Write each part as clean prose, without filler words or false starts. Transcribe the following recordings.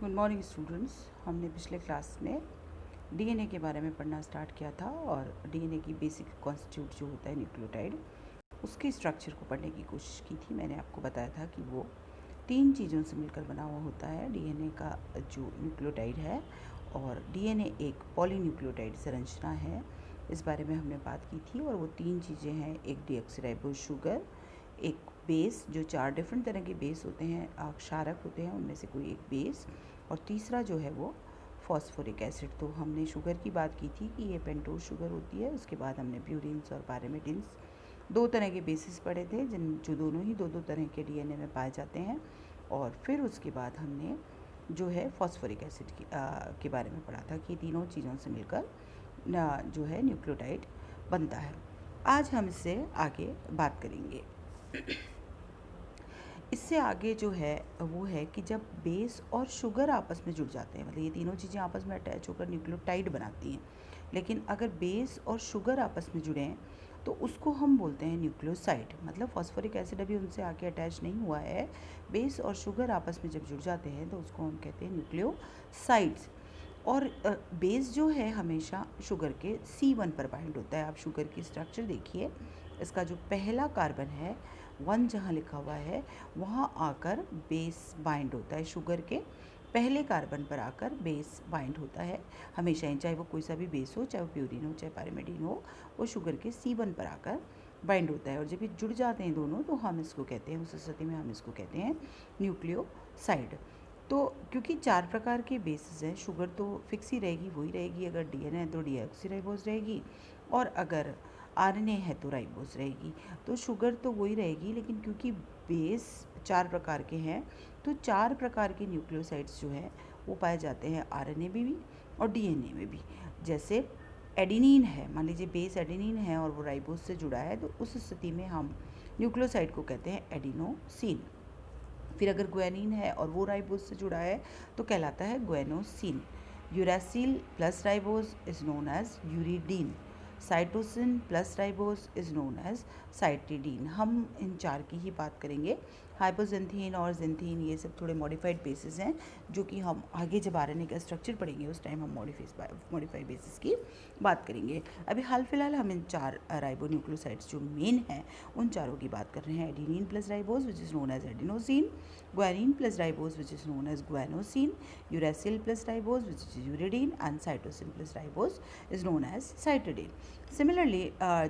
Good morning students. हमने पिछले class में डीएनए के बारे में पढ़ना स्टार्ट किया था और डीएनए की बेसिक कॉन्स्टिट्यूट जो होता है न्यूक्लियोटाइड, उसके स्ट्रक्चर को पढ़ने की कोशिश की थी। मैंने आपको बताया था कि वो 3 चीज़ों से मिलकर बना हुआ होता है डीएनए का जो न्यूक्लियोटाइड है, और डीएनए एक पॉलीन्यूक्लियोटाइड संरचना है, इस बारे में हमने बात की थी। और वो 3 चीज़ें हैं, एक डीऑक्सीराइबोज शुगर, एक बेस जो 4 डिफरेंट तरह के बेस होते हैं, क्षारक होते हैं, उनमें से कोई एक बेस, और तीसरा जो है वो फॉस्फोरिक एसिड। तो हमने शुगर की बात की थी कि ये पेंटोज शुगर होती है। उसके बाद हमने प्यूरिन्स और पायरिमिडिन्स 2 तरह के बेसिस पढ़े थे, जो दोनों ही 2-2 तरह के डीएनए में पाए जाते हैं। और फिर उसके बाद हमने जो है फॉस्फोरिक एसिड के बारे में पढ़ा था कि तीनों चीज़ों से मिलकर जो है न्यूक्लियोटाइड बनता है। आज हम इससे आगे बात करेंगे। इससे आगे जो है वो है कि जब बेस और शुगर आपस में जुड़ जाते हैं, मतलब ये तीनों चीज़ें आपस में अटैच होकर न्यूक्लियोटाइड बनाती हैं, लेकिन अगर बेस और शुगर आपस में जुड़ें तो उसको हम बोलते हैं न्यूक्लियोसाइड। मतलब फॉस्फोरिक एसिड अभी उनसे आके अटैच नहीं हुआ है, बेस और शुगर आपस में जब जुड़ जाते हैं तो उसको हम कहते हैं न्यूक्लियोसाइड्स। और बेस जो है हमेशा शुगर के C1 पर बाइंड होता है। आप शुगर की स्ट्रक्चर देखिए, इसका जो पहला कार्बन है 1 जहाँ लिखा हुआ है वहाँ आकर बेस बाइंड होता है। शुगर के पहले कार्बन पर आकर बेस बाइंड होता है हमेशा ही, चाहे वो कोई सा भी बेस हो, चाहे वो प्यूरिन हो, चाहे पायरिमिडिन हो, वो शुगर के C1 पर आकर बाइंड होता है। और जब ये जुड़ जाते हैं दोनों तो हम इसको कहते हैं, उस स्थिति में हम इसको कहते हैं न्यूक्लियोसाइड। तो क्योंकि 4 प्रकार के बेसिस हैं, शुगर तो फिक्स ही रहेगी, वही रहेगी। अगर डीएनए है तो डीऑक्सीराइबोज रहेगी, और अगर आरएनए है तो राइबोज रहेगी। तो शुगर तो वही रहेगी, लेकिन क्योंकि बेस 4 प्रकार के हैं तो 4 प्रकार के न्यूक्लियोसाइड्स जो हैं वो पाए जाते हैं आरएनए में भी और डीएनए में भी। जैसे एडेनिन है, मान लीजिए बेस एडेनिन है और वो राइबोज से जुड़ा है, तो उस स्थिति में हम न्यूक्लियोसाइड को कहते हैं एडिनोसिन। फिर अगर ग्वानिन है और वो राइबोज से जुड़ा है तो कहलाता है guanosine. Uracil plus ribose is known as uridine. Cytosine plus ribose is known as cytidine. हम इन 4 की ही बात करेंगे। हाइपोजेंथीन और जेंथीन ये सब थोड़े मॉडिफाइड बेसिस हैं, जो कि हम आगे जब आरएनए का स्ट्रक्चर पढ़ेंगे उस टाइम हम मॉडिफाइड बेसिस की बात करेंगे। अभी हाल फिलहाल हम इन 4 राइबोन्यूक्लियोसाइड्स जो मेन हैं उन चारों की बात कर रहे हैं। Adenine plus ribose which is known as adenosine, guanine plus ribose which is known as guanosine, uracil plus ribose which is uridine, and cytosine plus ribose is known as cytidine. Similarly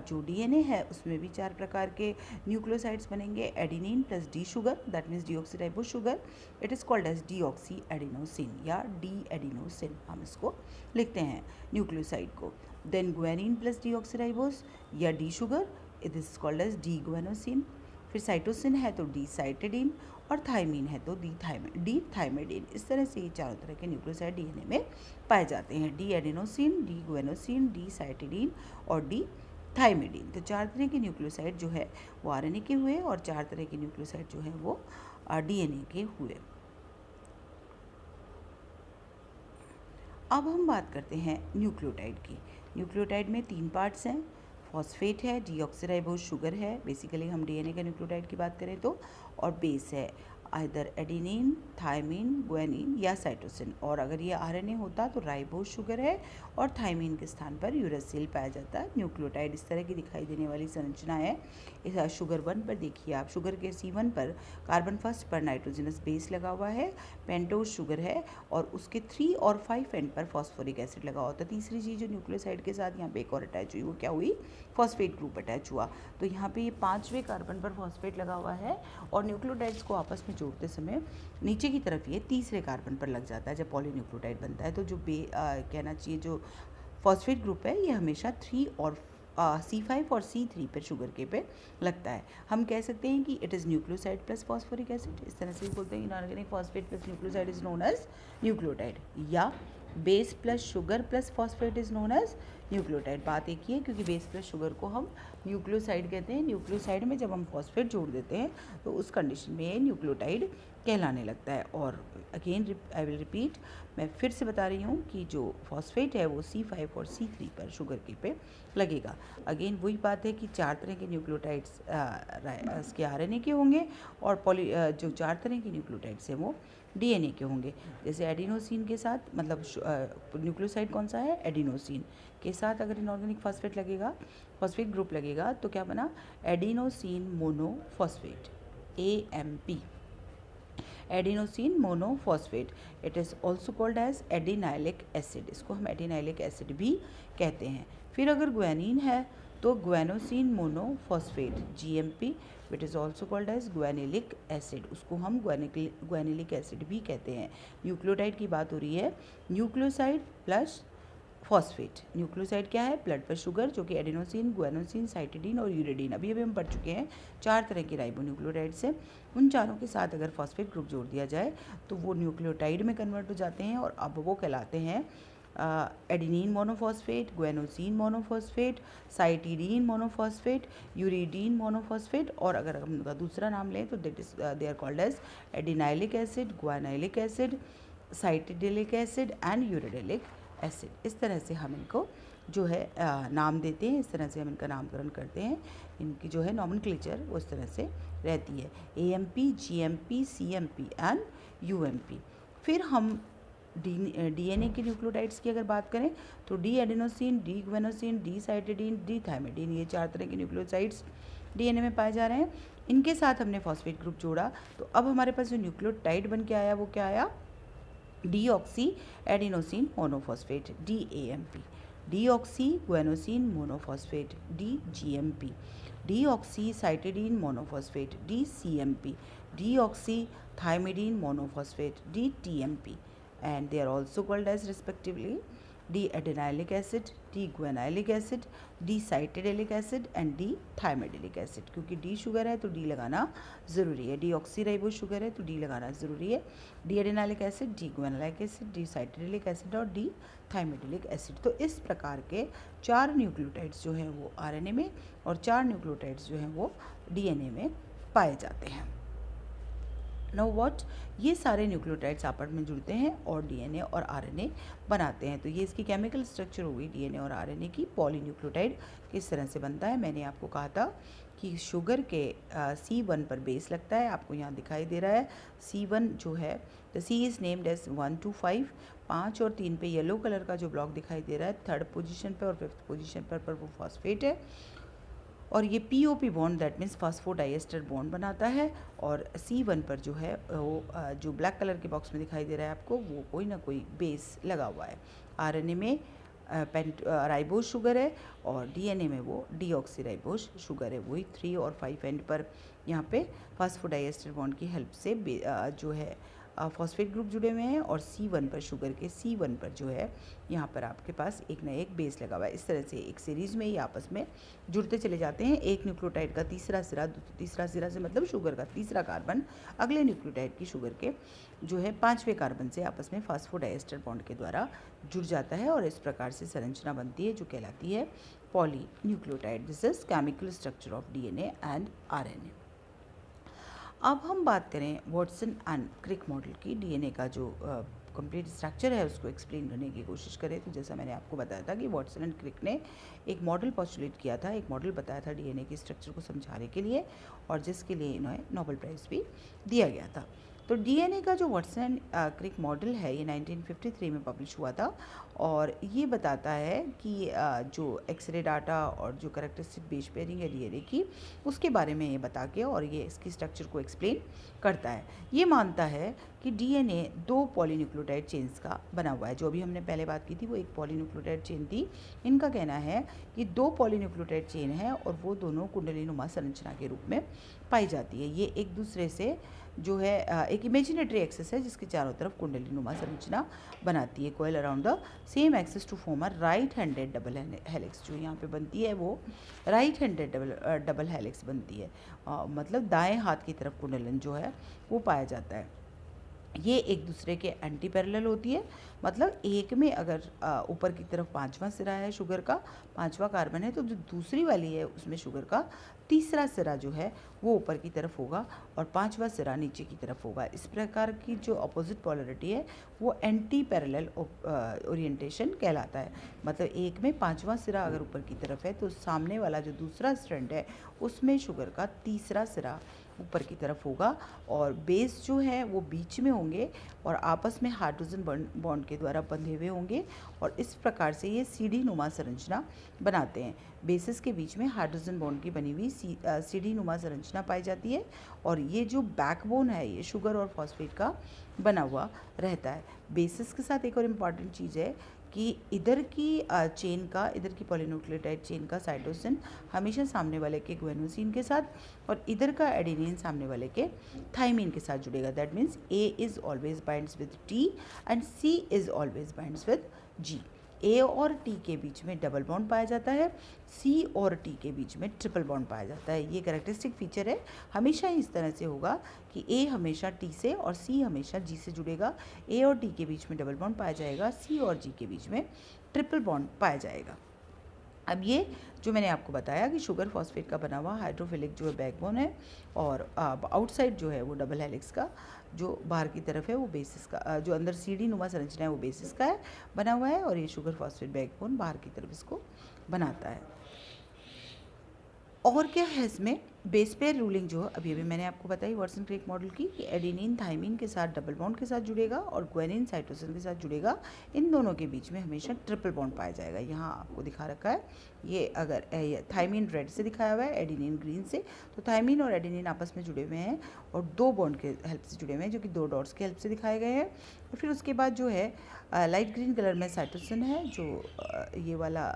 जो DNA है उसमें भी 4 प्रकार के nucleosides बनेंगे। Adenine plus D sugar, that means deoxyribose sugar, it is called as deoxy adenosine या D adenosine, हम इसको लिखते हैं न्यूक्लियोसाइड को। देन ग्वानिन प्लस डीऑक्सीराइबोज या D sugar, it is called as D guanosine. फिर साइटोसिन है तो डी साइटिडीन, और थाइमिन है तो डी थाइमिडीन। इस तरह से ये चारों तरह के न्यूक्लियोसाइड डीएनए में पाए जाते हैं। D adenosine, D guanosine, D cytidine और डी थाइमिडीन। तो 4 तरह के न्यूक्लियोसाइड जो है वो आरएनए के हुए, और 4 तरह के न्यूक्लियोसाइड जो है वो डीएनए के हुए। अब हम बात करते हैं न्यूक्लियोटाइड की। न्यूक्लियोटाइड में 3 पार्ट्स हैं। फॉस्फेट है, डीऑक्सीराइबोज शुगर है, बेसिकली हम डीएनए का न्यूक्लियोटाइड की बात करें तो, और बेस है आइदर एडिनिन, थाइमिन, ग्वानिन या साइटोसिन। और अगर ये आरएनए होता तो राइबोज शुगर है और थाइमिन के स्थान पर यूरासिल पाया जाता है। न्यूक्लियोटाइड इस तरह की दिखाई देने वाली संरचना है। इस शुगर 1 पर देखिए आप, शुगर के C1 पर कार्बन फर्स्ट पर नाइट्रोजनस बेस लगा हुआ है, पेंटोज शुगर है, और उसके 3 और 5 एंड पर फॉस्फोरिक एसिड लगा होता है। तीसरी चीज़ जो न्यूक्लियोसाइड के साथ यहाँ पे एक और अटैच हुई, वो क्या हुई? फॉस्फेट ग्रुप अटैच हुआ। तो यहाँ पे ये 5वें कार्बन पर फॉस्फेट लगा हुआ है, और न्यूक्लियोटाइड्स को आपस में जोड़ते समय नीचे की तरफ ये तीसरे कार्बन पर लग जाता है जब पॉलीन्यूक्लियोटाइड बनता है। तो जो कहना चाहिए जो फॉस्फेट ग्रुप है ये हमेशा 3 और C5 और C3 पर शुगर के पे लगता है। हम कह सकते हैं कि it is nucleoside plus phosphoric acid, इस तरह से बोलते हैं। Inorganic phosphate plus nucleoside is known as nucleotide, या base plus sugar plus phosphate is known as nucleotide. बात एक ही है, क्योंकि बेस प्लस शुगर को हम न्यूक्लियोसाइड कहते हैं। न्यूक्लियोसाइड में जब हम फॉस्फेट जोड़ देते हैं तो उस कंडीशन में न्यूक्लियोटाइड कहलाने लगता है। और अगेन आई विल रिपीट, मैं फिर से बता रही हूँ कि जो फॉस्फेट है वो C5 और C3 पर शुगर के पे लगेगा। अगेन वही बात है कि 4 तरह के न्यूक्लियोटाइड्स इसके आरएनए के होंगे और जो 4 तरह के न्यूक्लियोटाइड्स हैं वो डीएनए के होंगे। जैसे एडिनोसिन के साथ, मतलब न्यूक्लियोसाइड कौन सा है, एडिनोसिन के साथ अगर इनऑर्गेनिक फॉस्फेट लगेगा, फॉस्फेट ग्रुप लगेगा, तो क्या बना, adenosine monophosphate, AMP, adenosine monophosphate. It is also called as adenylic acid, इसको हम एडिनाइलिक एसिड भी कहते हैं। फिर अगर ग्वानिन है तो guanosine monophosphate, GMP, it is also called as guanylic acid, उसको हम ग्वानिलिक एसिड भी कहते हैं। न्यूक्लियोटाइड की बात हो रही है, न्यूक्लियोसाइड प्लस फॉस्फेट। न्यूक्लियोसाइड क्या है, ब्लड पर शुगर, जो कि एडिनोसिन, ग्वानोसिन, साइटिडीन और यूरिडीन, अभी हम पढ़ चुके हैं। 4 तरह के राइबोन्यूक्लियोटाइड्स हैं, उन चारों के साथ अगर फॉस्फेट ग्रुप जोड़ दिया जाए तो वो न्यूक्लियोटाइड में कन्वर्ट हो जाते हैं और अब वो कहलाते हैं adenine monophosphate, guanosine monophosphate, cytidine monophosphate, uridine monophosphate, और अगर हम उनका दूसरा नाम लें तो that is they are called as adenylic acid, guanylic acid, cytidylic acid and uridylic acid. इस तरह से हम इनको जो है नाम देते हैं, इस तरह से हम इनका नामकरण करते हैं। इनकी जो है नॉमेनक्लेचर वो इस तरह से रहती है, AMP, GMP, CMP and UMP। फिर हम DNA के न्यूक्लियोटाइड्स की अगर बात करें तो D adenosine, D guanosine, D cytidine, D thymidine, ये 4 तरह के न्यूक्लियोसाइड्स DNA में पाए जा रहे हैं। इनके साथ हमने फॉस्फेट ग्रुप जोड़ा तो अब हमारे पास जो न्यूक्लियोटाइड बन के आया वो क्या आया, deoxy adenosine monophosphate, DAMP, deoxy guanosine monophosphate, DGMP, deoxy cytidine monophosphate, DCMP, deoxy thymidine monophosphate, DTMP, and they are also called as respectively D-adenylic acid, D-guanylic acid, D-cytidilic acid and D-thymidilic acid। क्योंकि D sugar है तो D लगाना ज़रूरी है, deoxyribose sugar है तो D लगाना ज़रूरी है। D-adenylic acid, D-guanylic acid, D-cytidilic acid और D-thymidilic acid। तो इस प्रकार के 4 न्यूक्लियोटाइड्स जो हैं वो RNA में और 4 न्यूक्लियोटाइड्स जो हैं वो DNA में पाए जाते हैं। नो वॉट, ये सारे न्यूक्लियोटाइड्स आपस में जुड़ते हैं और DNA और RNA बनाते हैं। तो ये इसकी केमिकल स्ट्रक्चर हो गई DNA और RNA की। पॉलीन्यूक्लियोटाइड किस तरह से बनता है, मैंने आपको कहा था कि शुगर के C1 पर बेस लगता है, आपको यहाँ दिखाई दे रहा है C1 जो है, the C is named as 1 to 5, 5 और 3 पे येलो कलर का जो ब्लॉक दिखाई दे रहा है, 3rd पोजीशन पर और 5th पोजीशन पर वो फॉस्फेट है। और ये POP bond, that means phosphodiester bond बनाता है। और C1 पर जो है वो जो ब्लैक कलर के बॉक्स में दिखाई दे रहा है आपको, वो कोई ना कोई बेस लगा हुआ है। RNA में राइबोज शुगर है और DNA में वो डीऑक्सीराइबोज शुगर है, वही 3 और 5 एंड पर यहाँ पे फॉस्फोडाइएस्टर बॉन्ड की हेल्प से जो है फॉस्फेट ग्रुप जुड़े हुए हैं और C1 पर, शुगर के C1 पर जो है यहाँ पर आपके पास एक ना एक बेस लगा हुआ है। इस तरह से एक सीरीज़ में ये आपस में जुड़ते चले जाते हैं। एक न्यूक्लियोटाइड का तीसरा सिरा से मतलब शुगर का तीसरा कार्बन अगले न्यूक्लियोटाइड की शुगर के जो है 5वें कार्बन से आपस में फॉस्फोडाइएस्टर बॉन्ड के द्वारा जुड़ जाता है और इस प्रकार से संरचना बनती है जो कहलाती है polynucleotide. This is chemical structure of DNA and RNA। अब हम बात करें वॉटसन एंड क्रिक मॉडल की। DNA का जो कंप्लीट स्ट्रक्चर है उसको एक्सप्लेन करने की कोशिश करें तो जैसा मैंने आपको बताया था कि वॉटसन एंड क्रिक ने एक मॉडल पॉस्टुलेट किया था, एक मॉडल बताया था DNA के स्ट्रक्चर को समझाने के लिए और जिसके लिए इन्हें नोबेल प्राइज़ भी दिया गया था। तो DNA का जो वॉटसन एंड क्रिक मॉडल है ये 1953 में पब्लिश हुआ था और ये बताता है कि जो एक्सरे डाटा और जो करेक्टरिस्टिक बेस पेयरिंग है DNA की उसके बारे में ये बता के और ये इसकी स्ट्रक्चर को एक्सप्लेन करता है। ये मानता है कि DNA 2 पॉलीन्यूक्लियोटाइड चेन्स का बना हुआ है। जो अभी हमने पहले बात की थी वो एक पॉलीन्यूक्लियोटाइड चेन थी। इनका कहना है कि 2 पॉलीन्यूक्लियोटाइड चेन है और वो दोनों कुंडलीनुमा संरचना के रूप में पाई जाती है। ये एक दूसरे से जो है एक इमेजिनेटरी एक्सिस है जिसके चारों तरफ कुंडलीनुमा संरचना बनाती है। Coil around the same axis to form a right handed double helix. जो यहाँ पे बनती है वो राइट हैंडेड डबल हेलिक्स बनती है, मतलब दाएं हाथ की तरफ कुंडलन जो है वो पाया जाता है। ये एक दूसरे के एंटी पैरेलल होती है। मतलब एक में अगर ऊपर की तरफ पांचवा सिरा है शुगर का, पांचवा कार्बन है, तो जो दूसरी वाली है उसमें शुगर का तीसरा सिरा जो है वो ऊपर की तरफ होगा और पांचवा सिरा नीचे की तरफ होगा। इस प्रकार की जो अपोजिट पोलैरिटी है वो एंटी पैरेलल ओरिएंटेशन कहलाता है। मतलब एक में पांचवा सिरा अगर ऊपर की तरफ है तो सामने वाला जो दूसरा स्ट्रैंड है उसमें शुगर का तीसरा सिरा ऊपर की तरफ होगा और बेस जो है वो बीच में होंगे और आपस में हाइड्रोजन बॉन्ड के द्वारा बंधे हुए होंगे और इस प्रकार से ये सीढ़ी नुमा संरचना बनाते हैं। बेसिस के बीच में हाइड्रोजन बॉन्ड की बनी हुई सीढ़ी नुमा संरचना पाई जाती है और ये जो बैकबोन है ये शुगर और फॉस्फेट का बना हुआ रहता है। बेसिस के साथ एक और इम्पॉर्टेंट चीज़ है कि इधर की चेन का, इधर की पॉलीन्यूक्लियोटाइड चेन का साइटोसिन हमेशा सामने वाले के ग्वेनोसिन के साथ और इधर का एडेनिन सामने वाले के थाइमिन के साथ जुड़ेगा। That means A is always binds with T and C is always binds with G. A और टी के बीच में डबल बॉन्ड पाया जाता है, सी और टी के बीच में ट्रिपल बॉन्ड पाया जाता है। ये कैरेक्टरिस्टिक फीचर है, हमेशा इस तरह से होगा कि ए हमेशा टी से और सी हमेशा जी से जुड़ेगा। ए और टी के बीच में डबल बॉन्ड पाया जाएगा, सी और जी के बीच में ट्रिपल बॉन्ड पाया जाएगा। अब ये जो मैंने आपको बताया कि शुगर फॉस्फेट का बना हुआ हाइड्रोफिलिक जो है बैकबोन है और आउटसाइड जो है वो डबल हेलिक्स का, जो बाहर की तरफ है वो बेसिस का, जो अंदर सीढ़ी नुमा संरचना है वो बेसिस का है बना हुआ है और ये शुगर फॉस्फेट बैकबोन बाहर की तरफ इसको बनाता है। और क्या है इसमें बेस पेयर रूलिंग जो अभी अभी मैंने आपको बताई वाटसन क्रिक मॉडल की कि एडेनिन थाइमिन के साथ डबल बॉन्ड के साथ जुड़ेगा और ग्वेनिन साइटोसिन के साथ जुड़ेगा। इन दोनों के बीच में हमेशा ट्रिपल बॉन्ड पाया जाएगा। यहाँ आपको दिखा रखा है ये, अगर थाइमिन रेड से दिखाया हुआ है, एडेनिन ग्रीन से, तो थाइमिन और एडेनिन आपस में जुड़े हुए हैं और दो बॉन्ड के हेल्प से जुड़े हुए हैं जो कि दो डॉट्स के हेल्प से दिखाए गए हैं। और फिर उसके बाद जो है लाइट ग्रीन कलर में साइटोसिन है जो ये वाला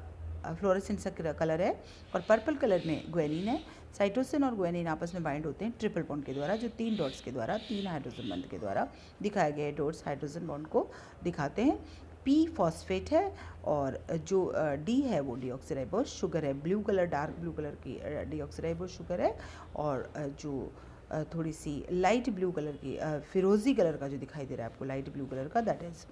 फ्लोरेसेंट सा कलर है और पर्पल कलर में ग्वेनिन है। साइटोसिन और ग्वेनिन आपस में बाइंड होते हैं ट्रिपल बॉन्ड के द्वारा, जो तीन डॉट्स के द्वारा, तीन हाइड्रोजन बंध के द्वारा दिखाए गए डॉट्स हाइड्रोजन बॉन्ड को दिखाते हैं। पी फॉस्फेट है और जो डी है वो डीऑक्सीराइबोस शुगर है, blue colour, dark blue colour की डीऑक्सीराइबोस शुगर है और जो थोड़ी सी लाइट ब्लू कलर की फिरोजी कलर का जो दिखाई दे रहा है आपको, लाइट ब्लू कलर का, दैट इज़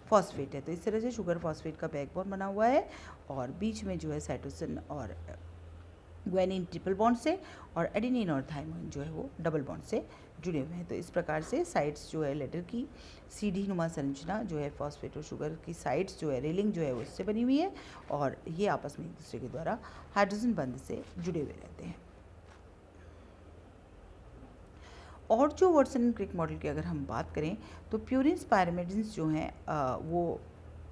फॉस्फेट है। तो इस तरह से शुगर फॉस्फेट का बैकबोन बना हुआ है और बीच में जो है साइटोसिन और ग्वेनिन ट्रिपल बॉन्ड से और एडेनिन और थाइमिन जो है वो डबल बॉन्ड से जुड़े हुए हैं। तो इस प्रकार से साइड्स जो है लेटर की सीढ़ी नुमा संरचना जो है फॉस्फेट और शुगर की साइड्स जो है रेलिंग जो है वो उससे बनी हुई है और ये आपस में एक दूसरे के द्वारा हाइड्रोजन बंध से जुड़े हुए रहते हैं। और जो वाटसन एंड क्रिक मॉडल की अगर हम बात करें तो प्यूरिन्स पायरिमिडिन्स जो हैं वो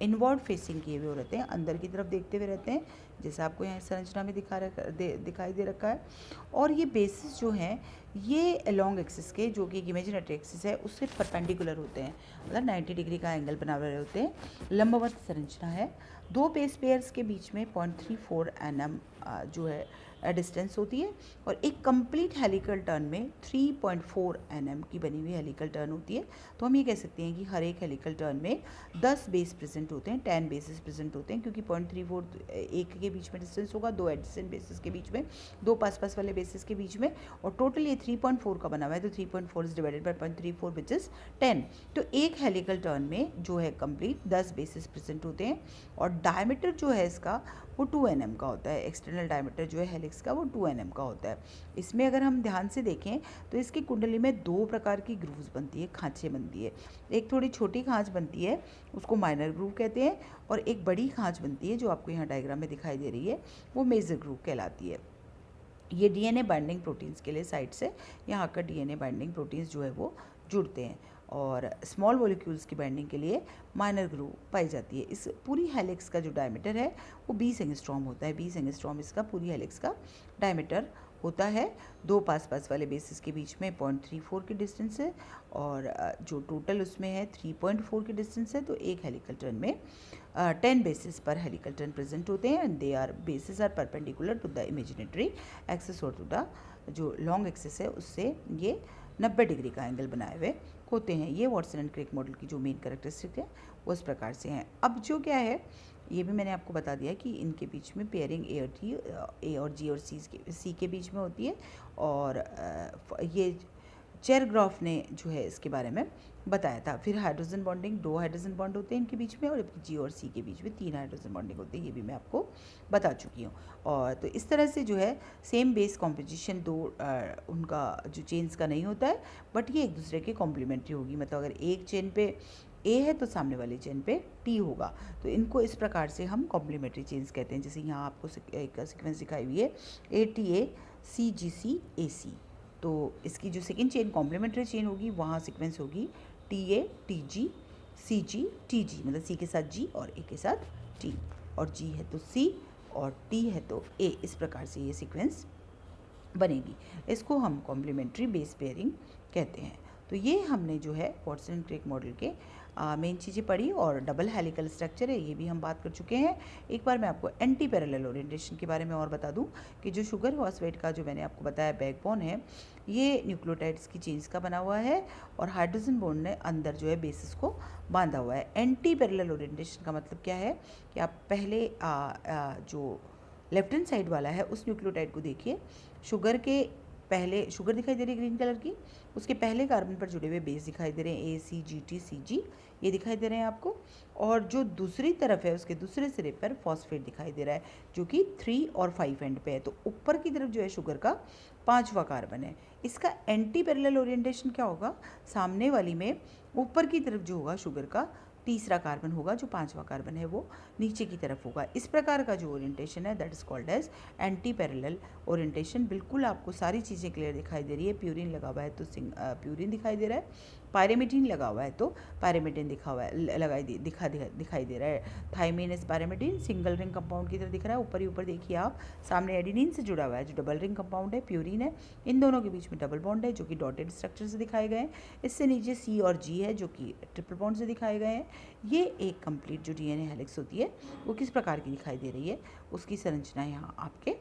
इनवर्ड फेसिंग किए हुए रहते हैं, अंदर की तरफ देखते हुए रहते हैं, जैसा आपको यहाँ संरचना में दिखाई दे रखा है। और ये बेसिस जो हैं ये लॉन्ग एक्सिस के, जो कि एक इमेजिनरी एक्सिस है, उससे परपेंडिकुलर होते हैं, मतलब 90 डिग्री का एंगल बना रहे होते हैं। लंबवत संरचना है। दो बेस पेयर्स के बीच में 0.34 nm जो है डिस्टेंस होती है और एक कंप्लीट हेलिकल टर्न में 3.4 nm की बनी हुई हेलिकल टर्न होती है। तो हम ये कह सकते हैं कि हर एक हेलिकल टर्न में 10 बेस प्रेजेंट होते हैं, 10 बेसिस प्रेजेंट होते हैं, क्योंकि 0.34 एक के बीच में डिस्टेंस होगा, दो एडजेसेंट बेसिस के बीच में, दो पास पास वाले बेसिस के बीच में, और टोटल ये 3.4 का बना हुआ है। तो 3.4 is divided by 0.34 which is 10। तो एक हेलिकल टर्न में जो है कंप्लीट 10 बेसिस प्रेजेंट होते हैं और डायमीटर जो है इसका वो 2 nm का होता है। एक्सटर्नल डायमीटर जो है हेलिक्स का वो 2 nm का होता है। इसमें अगर हम ध्यान से देखें तो इसकी कुंडली में दो प्रकार की ग्रूव्स बनती है, खांचें बनती है। एक थोड़ी छोटी खांच बनती है, उसको माइनर ग्रूव कहते हैं, और एक बड़ी खांच बनती है जो आपको यहाँ डायग्राम में दिखाई दे रही है, वो मेजर ग्रूव कहलाती है। ये डीएनए बाइंडिंग प्रोटीन्स के लिए साइड से यहाँ का डीएनए बाइंडिंग प्रोटीन्स जो है वो जुड़ते हैं और स्मॉल मॉलिक्यूल्स की बाइंडिंग के लिए माइनर ग्रूव पाई जाती है। इस पूरी हेलिक्स का जो डायमीटर है वो 20 एंगस्ट्रॉम होता है। 20 एंगस्ट्रॉम इसका पूरी हेलिक्स का डायमीटर होता है। दो पास पास वाले बेसिस के बीच में 0.34 की डिस्टेंस है और जो टोटल उसमें है 3.4 की डिस्टेंस है। तो एक हेलिकल टर्न में 10 बेसिस पर हेलिकल टर्न प्रेजेंट होते हैं and they are bases are perpendicular to the imaginary axis और टू द जो लॉन्ग एक्सिस है उससे ये 90 डिग्री का एंगल बनाए हुए होते हैं। ये वाटसन एंड क्रिक मॉडल की जो मेन कैरेक्टरिस्टिक है वो इस प्रकार से हैं। अब जो क्या है ये भी मैंने आपको बता दिया कि इनके बीच में पेयरिंग ए और जी और सी के बीच में होती है और ये चेरग्रॉफ ने जो है इसके बारे में बताया था। फिर हाइड्रोजन बॉन्डिंग, 2 हाइड्रोजन बॉन्ड होते हैं इनके बीच में, और जी और सी के बीच में 3 हाइड्रोजन बॉन्डिंग होती है, ये भी मैं आपको बता चुकी हूँ। और तो इस तरह से जो है सेम बेस कॉम्पोजिशन उनका जो चेन्स का नहीं होता है, बट ये एक दूसरे के कॉम्प्लीमेंट्री होगी। मतलब अगर एक चेन पे ए है तो सामने वाले चेन पे टी होगा। तो इनको इस प्रकार से हम कॉम्प्लीमेंट्री चेन्स कहते हैं। जैसे यहाँ आपको एक सीक्वेंस दिखाई हुई है ATA CGC AC। तो इसकी जो सेकेंड चेन कॉम्प्लीमेंट्री चेन होगी, वहाँ सीक्वेंस होगी TATGCG, मतलब सी के साथ जी और ए के साथ टी, और जी है तो सी और टी है तो ए। इस प्रकार से ये सीक्वेंस बनेगी। इसको हम कॉम्प्लीमेंट्री बेस पेयरिंग कहते हैं। तो ये हमने जो है वाटसन एंड क्रिक मॉडल के मेन चीज़ें पढ़ी, और डबल हेलिकल स्ट्रक्चर है ये भी हम बात कर चुके हैं। एक बार मैं आपको एंटी पैरेलल ओरिएंटेशन के बारे में और बता दूं कि जो शुगर फॉस्फेट का जो मैंने आपको बताया बैकबोन है, ये न्यूक्लियोटाइड्स की चेन्स का बना हुआ है, और हाइड्रोजन बॉन्ड ने अंदर जो है बेसिस को बांधा हुआ है। एंटी पैरेलल ओरिएंटेशन का मतलब क्या है कि आप पहले जो लेफ्ट हैंड साइड वाला है उस न्यूक्लियोटाइड को देखिए। शुगर के पहले शुगर दिखाई दे रही है ग्रीन कलर की, उसके पहले कार्बन पर जुड़े हुए बेस दिखाई दे रहे हैं ACGTCG, ये दिखाई दे रहे हैं आपको। और जो दूसरी तरफ है उसके दूसरे सिरे पर फॉस्फेट दिखाई दे रहा है, जो कि 3 और 5 एंड पे है। तो ऊपर की तरफ जो है शुगर का 5वां कार्बन है। इसका एंटी पैरेलल ओरिएंटेशन क्या होगा? सामने वाली में ऊपर की तरफ जो होगा शुगर का तीसरा कार्बन होगा, जो 5वां कार्बन है वो नीचे की तरफ होगा। इस प्रकार का जो ओरिएंटेशन है that is called as anti parallel orientation. बिल्कुल आपको सारी चीज़ें क्लियर दिखाई दे रही है। प्यूरिन लगा हुआ है तो प्यूरिन दिखाई दे रहा है, पायरेमिडीन लगा हुआ है तो पायरेमिडीन दिखाई दे रहा है। Thymine is pyrimidine, single ring compound की तरह दिख रहा है। ऊपर ही ऊपर देखिए आप, सामने एडिनिन से जुड़ा हुआ है जो डबल रिंग कंपाउंड है, प्यूरिन है। इन दोनों के बीच में डबल बॉन्ड है जो कि डॉटेड स्ट्रक्चर से दिखाए गए हैं। इससे नीचे सी और जी है जो कि ट्रिपल बॉन्ड से दिखाए गए हैं। ये एक कंप्लीट जो DNA हेलिक्स होती है वो किस प्रकार की दिखाई दे रही है, उसकी संरचना यहाँ आपके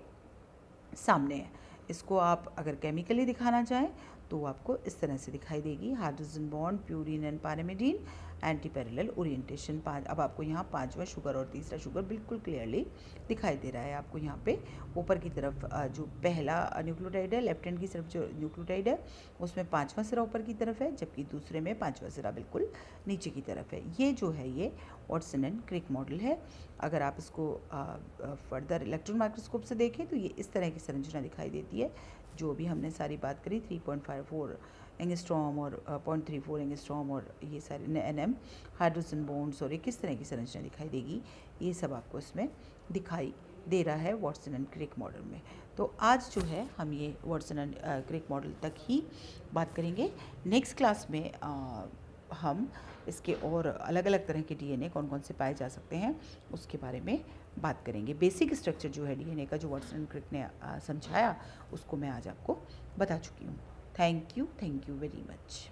सामने है। इसको आप अगर केमिकली दिखाना चाहें तो आपको इस तरह से दिखाई देगी। Hydrogen bond, purine and pyrimidine, anti parallel orientation. अब आपको यहाँ 5वां शुगर और तीसरा शुगर बिल्कुल क्लियरली दिखाई दे रहा है। आपको यहाँ पे ऊपर की तरफ जो पहला न्यूक्लियोटाइड है, लेफ्ट हैंड की तरफ जो न्यूक्लियोटाइड है उसमें 5वां सिरा ऊपर की तरफ है, जबकि दूसरे में 5वां सिरा बिल्कुल नीचे की तरफ है। ये जो है ये वाटसन एंड क्रिक मॉडल है। अगर आप इसको फर्दर इलेक्ट्रॉन माइक्रोस्कोप से देखें तो ये इस तरह की संरचना दिखाई देती है। जो भी हमने सारी बात करी 3.54 एंगस्ट्रॉम और 0.34 एंगस्ट्रॉम और ये सारे NM हाइड्रोजन बॉन्ड्स, और ये किस तरह की संरचना दिखाई देगी, ये सब आपको इसमें दिखाई दे रहा है वाटसन एंड क्रिक मॉडल में। तो आज जो है हम ये वाटसन एंड क्रिक मॉडल तक ही बात करेंगे। नेक्स्ट क्लास में हम इसके और अलग अलग तरह के DNA कौन कौन से पाए जा सकते हैं उसके बारे में बात करेंगे। बेसिक स्ट्रक्चर जो है DNA का, जो वाटसन एंड क्रिक ने समझाया, उसको मैं आज आपको बता चुकी हूँ। Thank you very much.